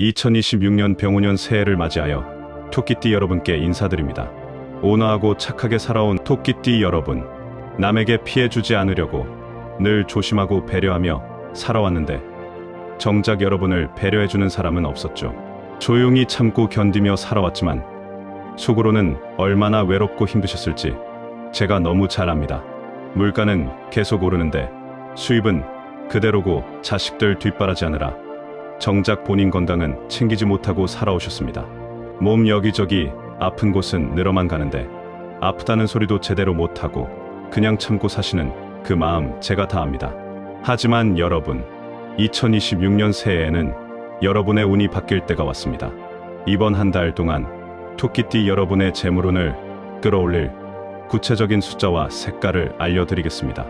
2026년 병오년 새해를 맞이하여 토끼띠 여러분께 인사드립니다. 온화하고 착하게 살아온 토끼띠 여러분, 남에게 피해 주지 않으려고 늘 조심하고 배려하며 살아왔는데 정작 여러분을 배려해주는 사람은 없었죠. 조용히 참고 견디며 살아왔지만 속으로는 얼마나 외롭고 힘드셨을지 제가 너무 잘 압니다. 물가는 계속 오르는데 수입은 그대로고 자식들 뒷바라지하느라 정작 본인 건강은 챙기지 못하고 살아오셨습니다. 몸 여기저기 아픈 곳은 늘어만 가는데 아프다는 소리도 제대로 못하고 그냥 참고 사시는 그 마음 제가 다 압니다. 하지만 여러분, 2026년 새해에는 여러분의 운이 바뀔 때가 왔습니다. 이번 한 달 동안 토끼띠 여러분의 재물운을 끌어올릴 구체적인 숫자와 색깔을 알려드리겠습니다.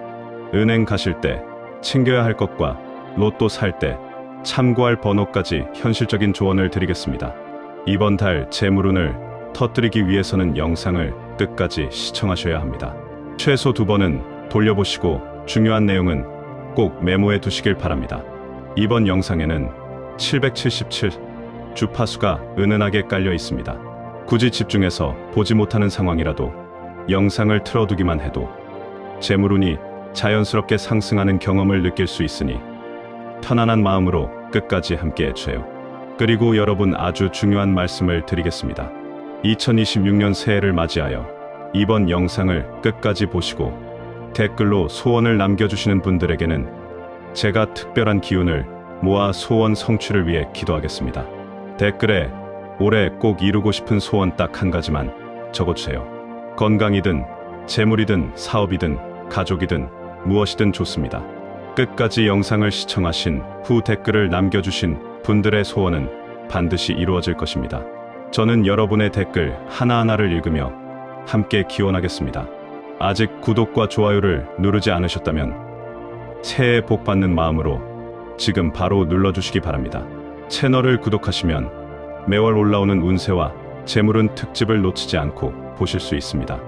은행 가실 때 챙겨야 할 것과 로또 살 때 참고할 번호까지 현실적인 조언을 드리겠습니다. 이번 달 재물운을 터뜨리기 위해서는 영상을 끝까지 시청하셔야 합니다. 최소 2번은 돌려보시고 중요한 내용은 꼭 메모해 두시길 바랍니다. 이번 영상에는 777 주파수가 은은하게 깔려 있습니다. 굳이 집중해서 보지 못하는 상황이라도 영상을 틀어두기만 해도 재물운이 자연스럽게 상승하는 경험을 느낄 수 있으니 편안한 마음으로 끝까지 함께 해주세요. 그리고 여러분, 아주 중요한 말씀을 드리겠습니다. 2026년 새해를 맞이하여 이번 영상을 끝까지 보시고 댓글로 소원을 남겨주시는 분들에게는 제가 특별한 기운을 모아 소원 성취를 위해 기도하겠습니다. 댓글에 올해 꼭 이루고 싶은 소원 딱 한 가지만 적어주세요. 건강이든 재물이든 사업이든 가족이든 무엇이든 좋습니다. 끝까지 영상을 시청하신 후 댓글을 남겨주신 분들의 소원은 반드시 이루어질 것입니다. 저는 여러분의 댓글 하나하나를 읽으며 함께 기원하겠습니다. 아직 구독과 좋아요를 누르지 않으셨다면 새해 복 받는 마음으로 지금 바로 눌러주시기 바랍니다. 채널을 구독하시면 매월 올라오는 운세와 재물운 특집을 놓치지 않고 보실 수 있습니다.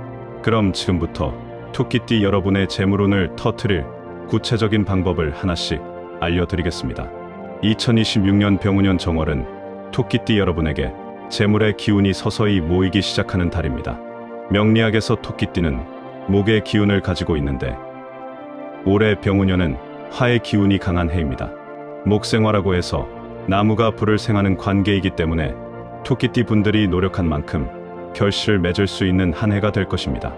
그럼 지금부터 토끼띠 여러분의 재물운을 터뜨릴 구체적인 방법을 하나씩 알려드리겠습니다. 2026년 병오년 정월은 토끼띠 여러분에게 재물의 기운이 서서히 모이기 시작하는 달입니다. 명리학에서 토끼띠는 목의 기운을 가지고 있는데 올해 병오년은 화의 기운이 강한 해입니다. 목생화라고 해서 나무가 불을 생하는 관계이기 때문에 토끼띠 분들이 노력한 만큼 결실을 맺을 수 있는 한 해가 될 것입니다.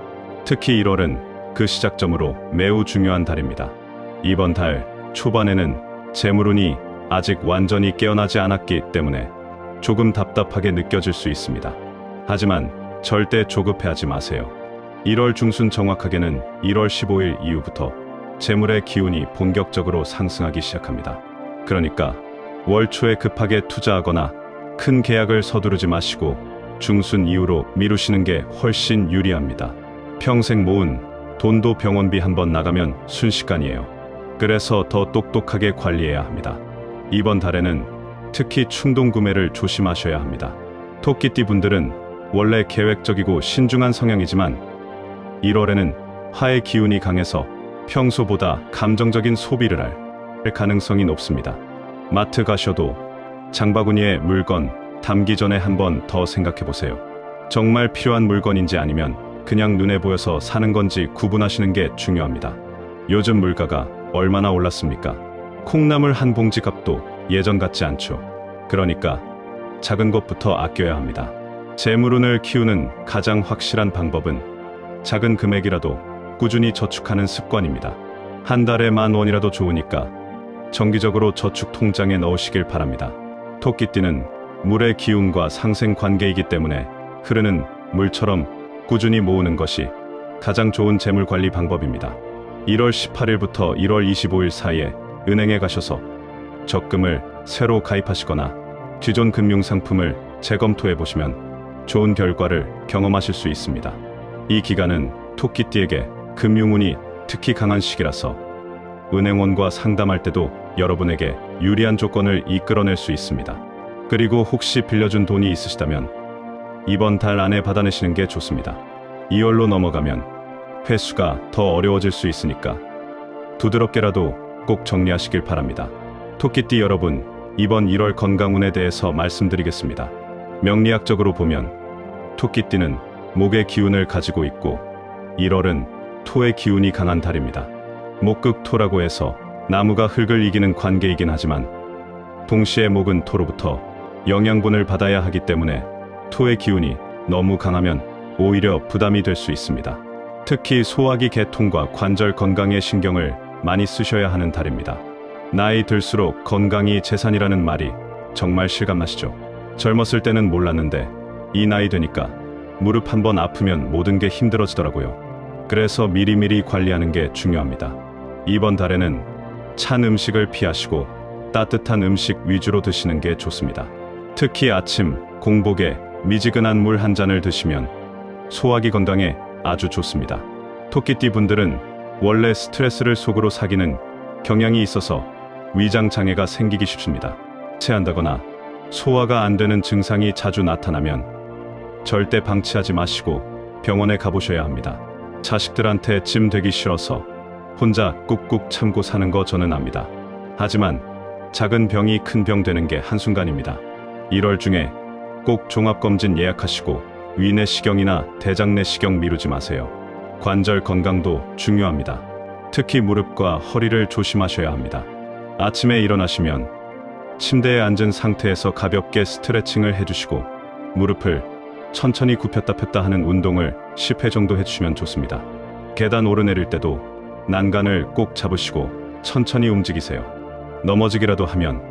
특히 1월은 그 시작점으로 매우 중요한 달입니다. 이번 달 초반에는 재물운이 아직 완전히 깨어나지 않았기 때문에 조금 답답하게 느껴질 수 있습니다. 하지만 절대 조급해하지 마세요. 1월 중순, 정확하게는 1월 15일 이후부터 재물의 기운이 본격적으로 상승하기 시작합니다. 그러니까 월 초에 급하게 투자하거나 큰 계약을 서두르지 마시고 중순 이후로 미루시는 게 훨씬 유리합니다. 평생 모은 돈도 병원비 한번 나가면 순식간이에요. 그래서 더 똑똑하게 관리해야 합니다. 이번 달에는 특히 충동 구매를 조심하셔야 합니다. 토끼띠 분들은 원래 계획적이고 신중한 성향이지만 1월에는 화의 기운이 강해서 평소보다 감정적인 소비를 할 가능성이 높습니다. 마트 가셔도 장바구니에 물건 담기 전에 한번 더 생각해보세요. 정말 필요한 물건인지 아니면 그냥 눈에 보여서 사는 건지 구분하시는 게 중요합니다. 요즘 물가가 얼마나 올랐습니까? 콩나물 한 봉지 값도 예전 같지 않죠. 그러니까 작은 것부터 아껴야 합니다. 재물운을 키우는 가장 확실한 방법은 작은 금액이라도 꾸준히 저축하는 습관입니다. 한 달에 10,000원이라도 좋으니까 정기적으로 저축 통장에 넣으시길 바랍니다. 토끼띠는 물의 기운과 상생 관계이기 때문에 흐르는 물처럼 꾸준히 모으는 것이 가장 좋은 재물 관리 방법입니다. 1월 18일부터 1월 25일 사이에 은행에 가셔서 적금을 새로 가입하시거나 기존 금융상품을 재검토해 보시면 좋은 결과를 경험하실 수 있습니다. 이 기간은 토끼띠에게 금융운이 특히 강한 시기라서 은행원과 상담할 때도 여러분에게 유리한 조건을 이끌어낼 수 있습니다. 그리고 혹시 빌려준 돈이 있으시다면 이번 달 안에 받아내시는 게 좋습니다. 2월로 넘어가면 회수가 더 어려워질 수 있으니까 두드럽게라도 꼭 정리하시길 바랍니다. 토끼띠 여러분, 이번 1월 건강운에 대해서 말씀드리겠습니다. 명리학적으로 보면 토끼띠는 목의 기운을 가지고 있고 1월은 토의 기운이 강한 달입니다. 목극토라고 해서 나무가 흙을 이기는 관계이긴 하지만 동시에 목은 토로부터 영양분을 받아야 하기 때문에 토의 기운이 너무 강하면 오히려 부담이 될 수 있습니다. 특히 소화기 개통과 관절 건강에 신경을 많이 쓰셔야 하는 달입니다. 나이 들수록 건강이 재산이라는 말이 정말 실감나시죠? 젊었을 때는 몰랐는데 이 나이 되니까 무릎 한번 아프면 모든 게 힘들어지더라고요. 그래서 미리미리 관리하는 게 중요합니다. 이번 달에는 찬 음식을 피하시고 따뜻한 음식 위주로 드시는 게 좋습니다. 특히 아침 공복에 미지근한 물 한 잔을 드시면 소화기 건강에 아주 좋습니다. 토끼띠 분들은 원래 스트레스를 속으로 사기는 경향이 있어서 위장 장애가 생기기 쉽습니다. 체한다거나 소화가 안 되는 증상이 자주 나타나면 절대 방치하지 마시고 병원에 가보셔야 합니다. 자식들한테 짐 되기 싫어서 혼자 꾹꾹 참고 사는 거 저는 압니다. 하지만 작은 병이 큰 병 되는 게 한순간입니다. 1월 중에 꼭 종합검진 예약하시고 위내시경이나 대장내시경 미루지 마세요. 관절 건강도 중요합니다. 특히 무릎과 허리를 조심하셔야 합니다. 아침에 일어나시면 침대에 앉은 상태에서 가볍게 스트레칭을 해주시고 무릎을 천천히 굽혔다 폈다 하는 운동을 10회 정도 해주시면 좋습니다. 계단 오르내릴 때도 난간을 꼭 잡으시고 천천히 움직이세요. 넘어지기라도 하면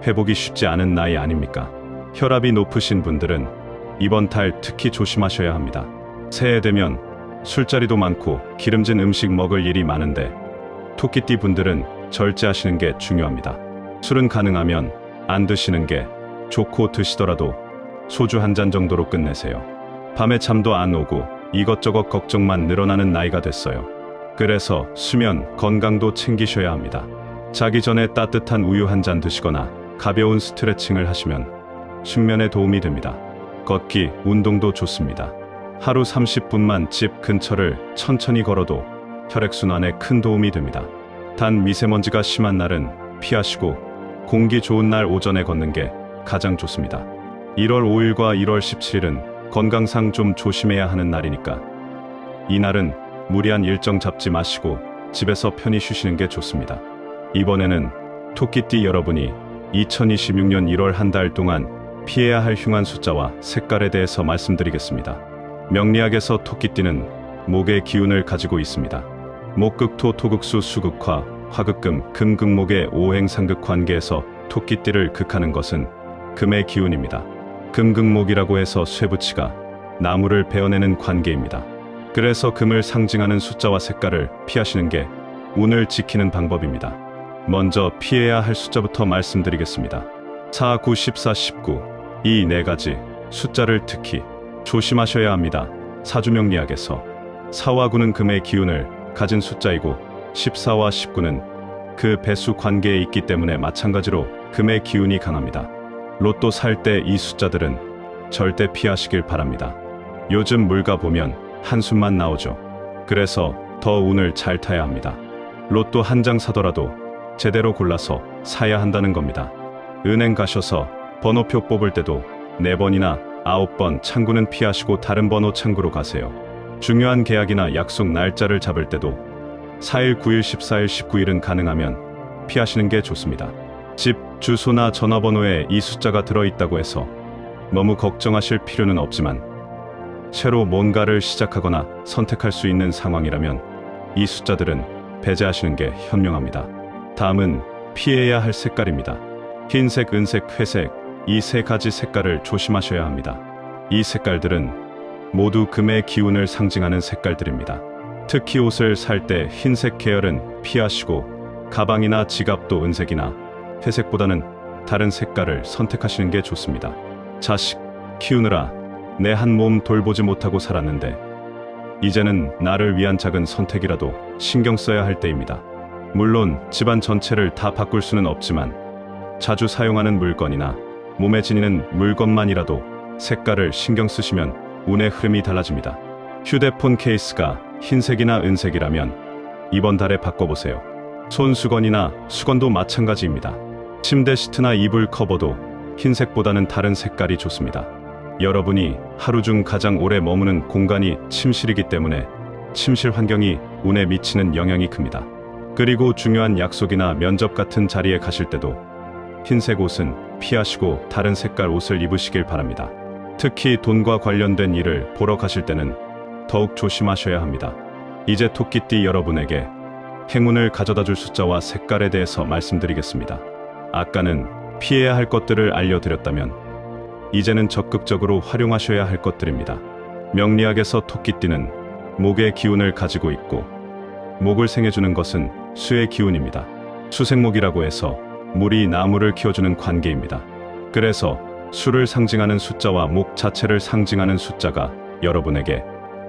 회복이 쉽지 않은 나이 아닙니까? 혈압이 높으신 분들은 이번 달 특히 조심하셔야 합니다. 새해 되면 술자리도 많고 기름진 음식 먹을 일이 많은데 토끼띠 분들은 절제하시는 게 중요합니다. 술은 가능하면 안 드시는 게 좋고 드시더라도 소주 한 잔 정도로 끝내세요. 밤에 잠도 안 오고 이것저것 걱정만 늘어나는 나이가 됐어요. 그래서 수면, 건강도 챙기셔야 합니다. 자기 전에 따뜻한 우유 한 잔 드시거나 가벼운 스트레칭을 하시면 숙면에 도움이 됩니다. 걷기, 운동도 좋습니다. 하루 30분만 집 근처를 천천히 걸어도 혈액순환에 큰 도움이 됩니다. 단 미세먼지가 심한 날은 피하시고 공기 좋은 날 오전에 걷는 게 가장 좋습니다. 1월 5일과 1월 17일은 건강상 좀 조심해야 하는 날이니까 이 날은 무리한 일정 잡지 마시고 집에서 편히 쉬시는 게 좋습니다. 이번에는 토끼띠 여러분이 2026년 1월 한 달 동안 피해야 할 흉한 숫자와 색깔에 대해서 말씀드리겠습니다. 명리학에서 토끼띠는 목의 기운을 가지고 있습니다. 목극토 토극수 수극화 화극금 금극목의 오행상극 관계에서 토끼띠를 극하는 것은 금의 기운입니다. 금극목이라고 해서 쇠붙이가 나무를 베어내는 관계입니다. 그래서 금을 상징하는 숫자와 색깔을 피하시는 게 운을 지키는 방법입니다. 먼저 피해야 할 숫자부터 말씀드리겠습니다. 4, 9, 14, 19 이 네 가지 숫자를 특히 조심하셔야 합니다. 사주명리학에서 4와 9는 금의 기운을 가진 숫자이고 14와 19는 그 배수 관계에 있기 때문에 마찬가지로 금의 기운이 강합니다. 로또 살 때 이 숫자들은 절대 피하시길 바랍니다. 요즘 물가 보면 한숨만 나오죠. 그래서 더 운을 잘 타야 합니다. 로또 한 장 사더라도 제대로 골라서 사야 한다는 겁니다. 은행 가셔서 번호표 뽑을 때도 4번이나 9번 창구는 피하시고 다른 번호 창구로 가세요. 중요한 계약이나 약속 날짜를 잡을 때도 4일, 9일, 14일, 19일은 가능하면 피하시는 게 좋습니다. 집, 주소나 전화번호에 이 숫자가 들어있다고 해서 너무 걱정하실 필요는 없지만 새로 뭔가를 시작하거나 선택할 수 있는 상황이라면 이 숫자들은 배제하시는 게 현명합니다. 다음은 피해야 할 색깔입니다. 흰색, 은색, 회색 이 세 가지 색깔을 조심하셔야 합니다. 이 색깔들은 모두 금의 기운을 상징하는 색깔들입니다. 특히 옷을 살 때 흰색 계열은 피하시고 가방이나 지갑도 은색이나 회색보다는 다른 색깔을 선택하시는 게 좋습니다. 자식 키우느라 내 한 몸 돌보지 못하고 살았는데 이제는 나를 위한 작은 선택이라도 신경 써야 할 때입니다. 물론 집안 전체를 다 바꿀 수는 없지만 자주 사용하는 물건이나 몸에 지니는 물건만이라도 색깔을 신경 쓰시면 운의 흐름이 달라집니다. 휴대폰 케이스가 흰색이나 은색이라면 이번 달에 바꿔보세요. 손수건이나 수건도 마찬가지입니다. 침대 시트나 이불 커버도 흰색보다는 다른 색깔이 좋습니다. 여러분이 하루 중 가장 오래 머무는 공간이 침실이기 때문에 침실 환경이 운에 미치는 영향이 큽니다. 그리고 중요한 약속이나 면접 같은 자리에 가실 때도 흰색 옷은 피하시고 다른 색깔 옷을 입으시길 바랍니다. 특히 돈과 관련된 일을 보러 가실 때는 더욱 조심하셔야 합니다. 이제 토끼띠 여러분에게 행운을 가져다 줄 숫자와 색깔에 대해서 말씀드리겠습니다. 아까는 피해야 할 것들을 알려드렸다면 이제는 적극적으로 활용하셔야 할 것들입니다. 명리학에서 토끼띠는 목의 기운을 가지고 있고 목을 생해주는 것은 수의 기운입니다. 수생목이라고 해서 물이 나무를 키워주는 관계입니다. 그래서 수를 상징하는 숫자와 목 자체를 상징하는 숫자가 여러분에게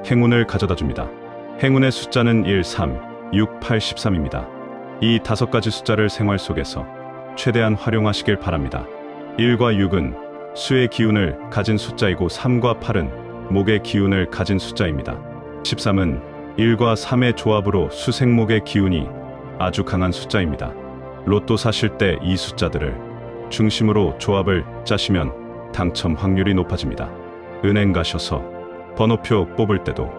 행운을 가져다 줍니다. 행운의 숫자는 1, 3, 6, 8, 13입니다. 이 5가지 숫자를 생활 속에서 최대한 활용하시길 바랍니다. 1과 6은 수의 기운을 가진 숫자이고 3과 8은 목의 기운을 가진 숫자입니다. 13은 1과 3의 조합으로 수생목의 기운이 아주 강한 숫자입니다. 로또 사실 때 이 숫자들을 중심으로 조합을 짜시면 당첨 확률이 높아집니다. 은행 가셔서 번호표 뽑을 때도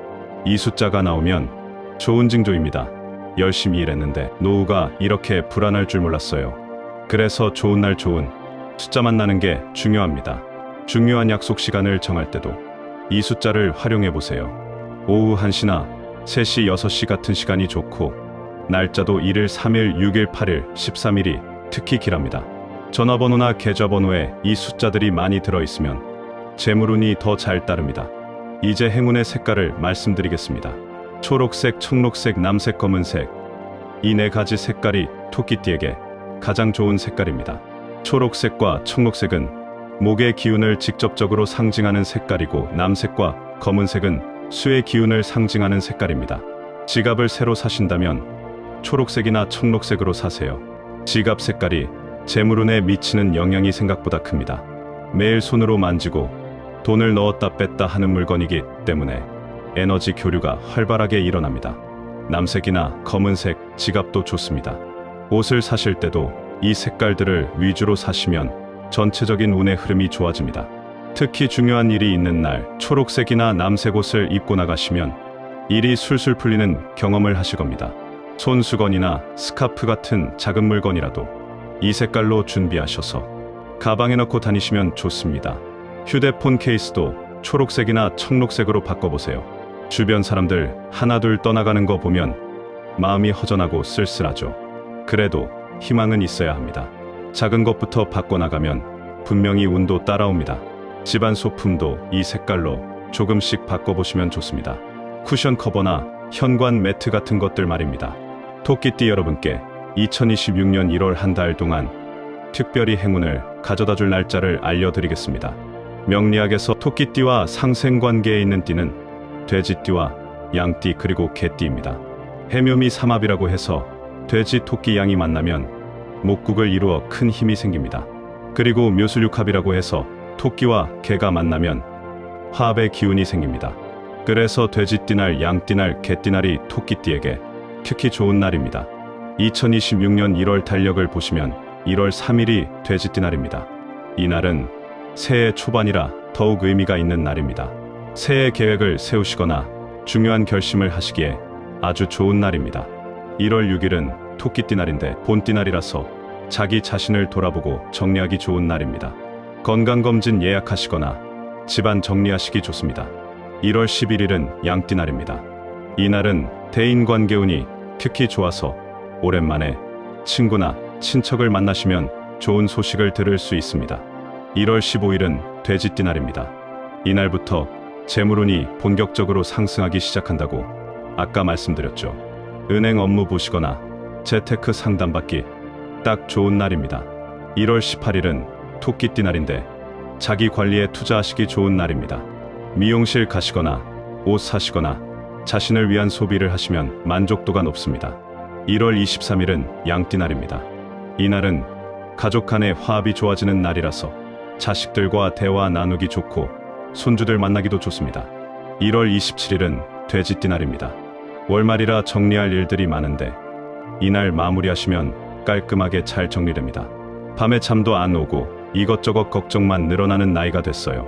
이 숫자가 나오면 좋은 징조입니다. 열심히 일했는데 노후가 이렇게 불안할 줄 몰랐어요. 그래서 좋은 날 좋은 숫자만 나는 게 중요합니다. 중요한 약속 시간을 정할 때도 이 숫자를 활용해 보세요. 오후 1시나 3시, 6시 같은 시간이 좋고 날짜도 1일, 3일, 6일, 8일, 13일이 특히 길합니다. 전화번호나 계좌번호에 이 숫자들이 많이 들어있으면 재물운이 더 잘 따릅니다. 이제 행운의 색깔을 말씀드리겠습니다. 초록색, 청록색, 남색, 검은색 이 4가지 색깔이 토끼띠에게 가장 좋은 색깔입니다. 초록색과 청록색은 목의 기운을 직접적으로 상징하는 색깔이고 남색과 검은색은 수의 기운을 상징하는 색깔입니다. 지갑을 새로 사신다면 초록색이나 청록색으로 사세요. 지갑 색깔이 재물운에 미치는 영향이 생각보다 큽니다. 매일 손으로 만지고 돈을 넣었다 뺐다 하는 물건이기 때문에 에너지 교류가 활발하게 일어납니다. 남색이나 검은색 지갑도 좋습니다. 옷을 사실 때도 이 색깔들을 위주로 사시면 전체적인 운의 흐름이 좋아집니다. 특히 중요한 일이 있는 날 초록색이나 남색 옷을 입고 나가시면 일이 술술 풀리는 경험을 하실 겁니다. 손수건이나 스카프 같은 작은 물건이라도 이 색깔로 준비하셔서 가방에 넣고 다니시면 좋습니다. 휴대폰 케이스도 초록색이나 청록색으로 바꿔보세요. 주변 사람들 하나둘 떠나가는 거 보면 마음이 허전하고 쓸쓸하죠. 그래도 희망은 있어야 합니다. 작은 것부터 바꿔나가면 분명히 운도 따라옵니다. 집안 소품도 이 색깔로 조금씩 바꿔보시면 좋습니다. 쿠션 커버나 현관 매트 같은 것들 말입니다. 토끼띠 여러분께 2026년 1월 한 달 동안 특별히 행운을 가져다줄 날짜를 알려드리겠습니다. 명리학에서 토끼띠와 상생관계에 있는 띠는 돼지띠와 양띠 그리고 개띠입니다. 해묘미 삼합이라고 해서 돼지, 토끼, 양이 만나면 목국을 이루어 큰 힘이 생깁니다. 그리고 묘술육합이라고 해서 토끼와 개가 만나면 화합의 기운이 생깁니다. 그래서 돼지띠날, 양띠날, 개띠날이 토끼띠에게 특히 좋은 날입니다. 2026년 1월 달력을 보시면 1월 3일이 돼지띠날입니다. 이 날은 새해 초반이라 더욱 의미가 있는 날입니다. 새해 계획을 세우시거나 중요한 결심을 하시기에 아주 좋은 날입니다. 1월 6일은 토끼띠날인데 본띠날이라서 자기 자신을 돌아보고 정리하기 좋은 날입니다. 건강검진 예약하시거나 집안 정리하시기 좋습니다. 1월 11일은 양띠날입니다. 이 날은 대인관계운이 특히 좋아서 오랜만에 친구나 친척을 만나시면 좋은 소식을 들을 수 있습니다. 1월 15일은 돼지띠날입니다. 이날부터 재물운이 본격적으로 상승하기 시작한다고 아까 말씀드렸죠. 은행 업무 보시거나 재테크 상담받기 딱 좋은 날입니다. 1월 18일은 토끼띠날인데 자기 관리에 투자하시기 좋은 날입니다. 미용실 가시거나 옷 사시거나 자신을 위한 소비를 하시면 만족도가 높습니다. 1월 23일은 양띠날입니다. 이날은 가족 간의 화합이 좋아지는 날이라서 자식들과 대화 나누기 좋고 손주들 만나기도 좋습니다. 1월 27일은 돼지띠날입니다. 월말이라 정리할 일들이 많은데 이날 마무리하시면 깔끔하게 잘 정리됩니다. 밤에 잠도 안 오고 이것저것 걱정만 늘어나는 나이가 됐어요.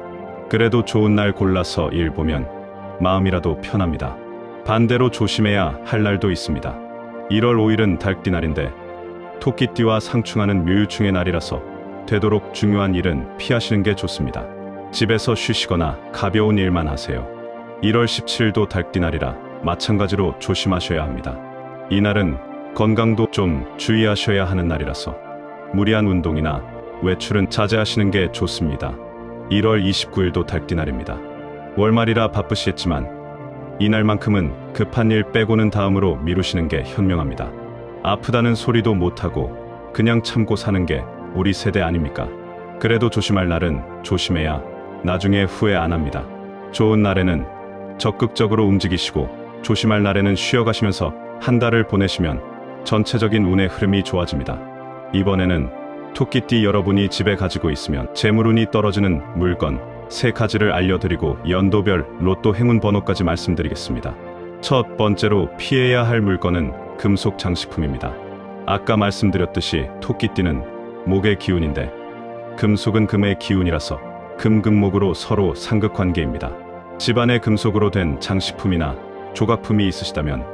그래도 좋은 날 골라서 일 보면 마음이라도 편합니다. 반대로 조심해야 할 날도 있습니다. 1월 5일은 달띠날인데 토끼띠와 상충하는 묘유충의 날이라서 되도록 중요한 일은 피하시는 게 좋습니다. 집에서 쉬시거나 가벼운 일만 하세요. 1월 17일도 달띠날이라 마찬가지로 조심하셔야 합니다. 이날은 건강도 좀 주의하셔야 하는 날이라서 무리한 운동이나 외출은 자제하시는 게 좋습니다. 1월 29일도 달띠날입니다. 월말이라 바쁘시겠지만 이날만큼은 급한 일 빼고는 다음으로 미루시는 게 현명합니다. 아프다는 소리도 못하고 그냥 참고 사는 게 우리 세대 아닙니까? 그래도 조심할 날은 조심해야 나중에 후회 안 합니다. 좋은 날에는 적극적으로 움직이시고 조심할 날에는 쉬어가시면서 한 달을 보내시면 전체적인 운의 흐름이 좋아집니다. 이번에는 토끼띠 여러분이 집에 가지고 있으면 재물운이 떨어지는 물건 3가지를 알려드리고 연도별 로또 행운 번호까지 말씀드리겠습니다. 첫 번째로 피해야 할 물건은 금속 장식품입니다. 아까 말씀드렸듯이 토끼띠는 목의 기운인데 금속은 금의 기운이라서 금목으로 서로 상극관계입니다. 집안에 금속으로 된 장식품이나 조각품이 있으시다면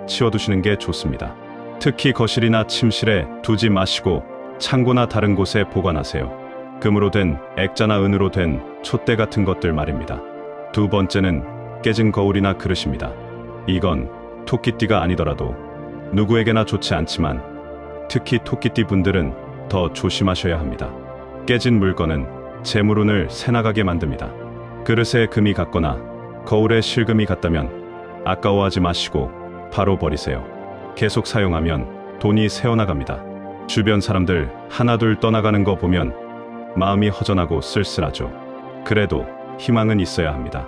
치워두시는 게 좋습니다. 특히 거실이나 침실에 두지 마시고 창고나 다른 곳에 보관하세요. 금으로 된 액자나 은으로 된 촛대 같은 것들 말입니다. 두 번째는 깨진 거울이나 그릇입니다. 이건 토끼띠가 아니더라도 누구에게나 좋지 않지만 특히 토끼띠 분들은 더 조심하셔야 합니다. 깨진 물건은 재물운을 새나가게 만듭니다. 그릇에 금이 갔거나 거울에 실금이 갔다면 아까워하지 마시고 바로 버리세요. 계속 사용하면 돈이 새어나갑니다. 주변 사람들 하나둘 떠나가는 거 보면 마음이 허전하고 쓸쓸하죠. 그래도 희망은 있어야 합니다.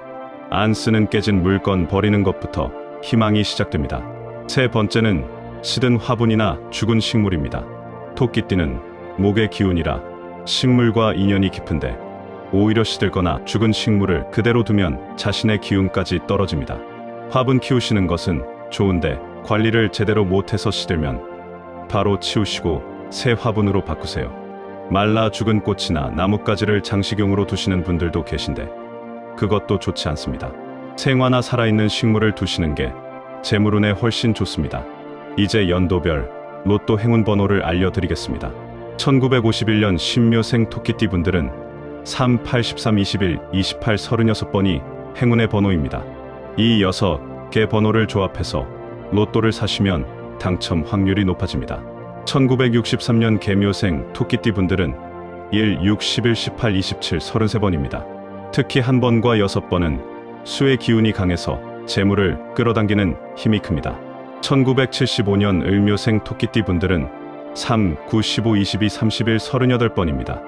안 쓰는 깨진 물건 버리는 것부터 희망이 시작됩니다. 세 번째는 시든 화분이나 죽은 식물입니다. 토끼띠는 목의 기운이라 식물과 인연이 깊은데 오히려 시들거나 죽은 식물을 그대로 두면 자신의 기운까지 떨어집니다. 화분 키우시는 것은 좋은데 관리를 제대로 못해서 시들면 바로 치우시고 새 화분으로 바꾸세요. 말라 죽은 꽃이나 나뭇가지를 장식용으로 두시는 분들도 계신데 그것도 좋지 않습니다. 생화나 살아있는 식물을 두시는 게 재물운에 훨씬 좋습니다. 이제 연도별 로또 행운 번호를 알려드리겠습니다. 1951년 신묘생 토끼띠 분들은 3, 8, 13, 21, 28, 36번이 행운의 번호입니다. 이 6개 번호를 조합해서 로또를 사시면 당첨 확률이 높아집니다. 1963년 개묘생 토끼띠 분들은 1, 6, 11, 18, 27, 33번입니다. 특히 한 번과 6번은 수의 기운이 강해서 재물을 끌어당기는 힘이 큽니다. 1975년 을묘생 토끼띠 분들은 3, 9, 15, 22, 31, 38번입니다.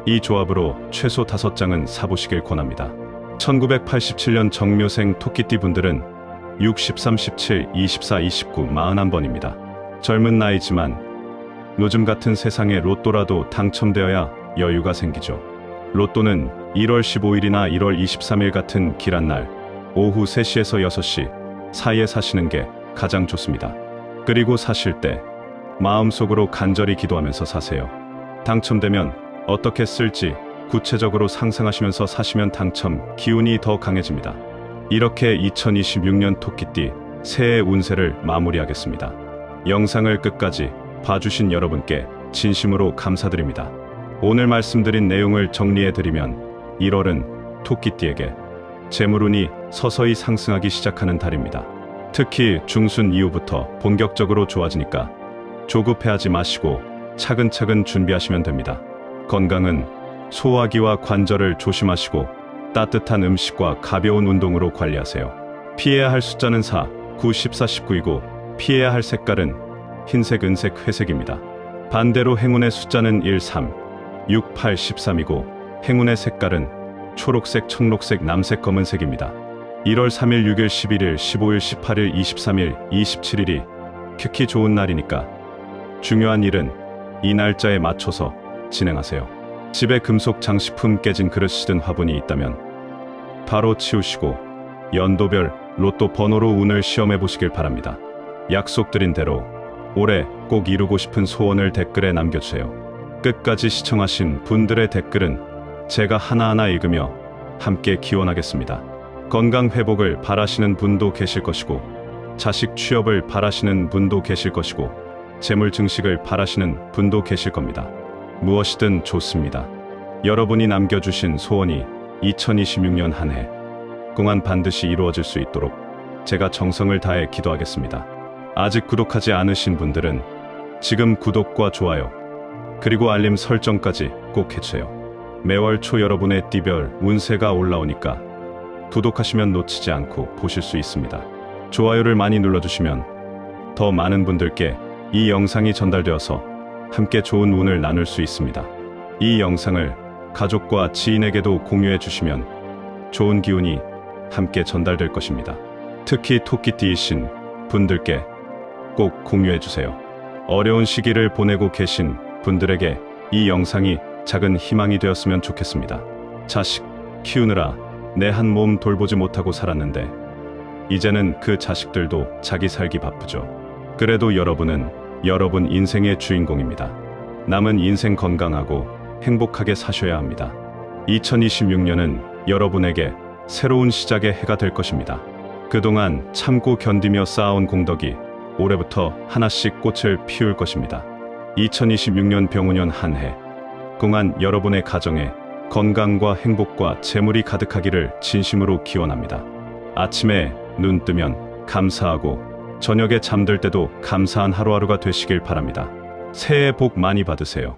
이 조합으로 최소 5장은 사보시길 권합니다. 1987년 정묘생 토끼띠 분들은 6, 13, 17, 24, 29, 41번입니다. 젊은 나이지만 요즘 같은 세상에 로또라도 당첨되어야 여유가 생기죠. 로또는 1월 15일이나 1월 23일 같은 길한 날 오후 3시에서 6시 사이에 사시는 게 가장 좋습니다. 그리고 사실 때 마음속으로 간절히 기도하면서 사세요. 당첨되면 어떻게 쓸지 구체적으로 상상하시면서 사시면 당첨 기운이 더 강해집니다. 이렇게 2026년 토끼띠 새해 운세를 마무리하겠습니다. 영상을 끝까지 봐주신 여러분께 진심으로 감사드립니다. 오늘 말씀드린 내용을 정리해드리면 1월은 토끼띠에게 재물운이 서서히 상승하기 시작하는 달입니다. 특히 중순 이후부터 본격적으로 좋아지니까 조급해하지 마시고 차근차근 준비하시면 됩니다. 건강은 소화기와 관절을 조심하시고 따뜻한 음식과 가벼운 운동으로 관리하세요. 피해야 할 숫자는 4, 9, 14, 19이고 피해야 할 색깔은 흰색, 은색, 회색입니다. 반대로 행운의 숫자는 1, 3, 6, 8, 13이고 행운의 색깔은 초록색, 청록색, 남색, 검은색입니다. 1월 3일, 6일, 11일, 15일, 18일, 23일, 27일이 특히 좋은 날이니까 중요한 일은 이 날짜에 맞춰서 진행하세요. 집에 금속 장식품 깨진 그릇 시든 화분이 있다면 바로 치우시고 연도별 로또 번호로 운을 시험해 보시길 바랍니다. 약속드린 대로 올해 꼭 이루고 싶은 소원을 댓글에 남겨주세요. 끝까지 시청하신 분들의 댓글은 제가 하나하나 읽으며 함께 기원하겠습니다. 건강 회복을 바라시는 분도 계실 것이고, 자식 취업을 바라시는 분도 계실 것이고, 재물 증식을 바라시는 분도 계실 겁니다. 무엇이든 좋습니다. 여러분이 남겨주신 소원이 2026년 한 해 동안 반드시 이루어질 수 있도록 제가 정성을 다해 기도하겠습니다. 아직 구독하지 않으신 분들은 지금 구독과 좋아요 그리고 알림 설정까지 꼭 해주세요. 매월 초 여러분의 띠별 운세가 올라오니까 구독하시면 놓치지 않고 보실 수 있습니다. 좋아요를 많이 눌러주시면 더 많은 분들께 이 영상이 전달되어서 함께 좋은 운을 나눌 수 있습니다. 이 영상을 가족과 지인에게도 공유해 주시면 좋은 기운이 함께 전달될 것입니다. 특히 토끼띠이신 분들께 꼭 공유해 주세요. 어려운 시기를 보내고 계신 분들에게 이 영상이 작은 희망이 되었으면 좋겠습니다. 자식 키우느라 내 한 몸 돌보지 못하고 살았는데 이제는 그 자식들도 자기 살기 바쁘죠. 그래도 여러분은 여러분 인생의 주인공입니다. 남은 인생 건강하고 행복하게 사셔야 합니다. 2026년은 여러분에게 새로운 시작의 해가 될 것입니다. 그동안 참고 견디며 쌓아온 공덕이 올해부터 하나씩 꽃을 피울 것입니다. 2026년 병우년 한 해 동안 여러분의 가정에 건강과 행복과 재물이 가득하기를 진심으로 기원합니다. 아침에 눈 뜨면 감사하고 저녁에 잠들 때도 감사한 하루하루가 되시길 바랍니다. 새해 복 많이 받으세요.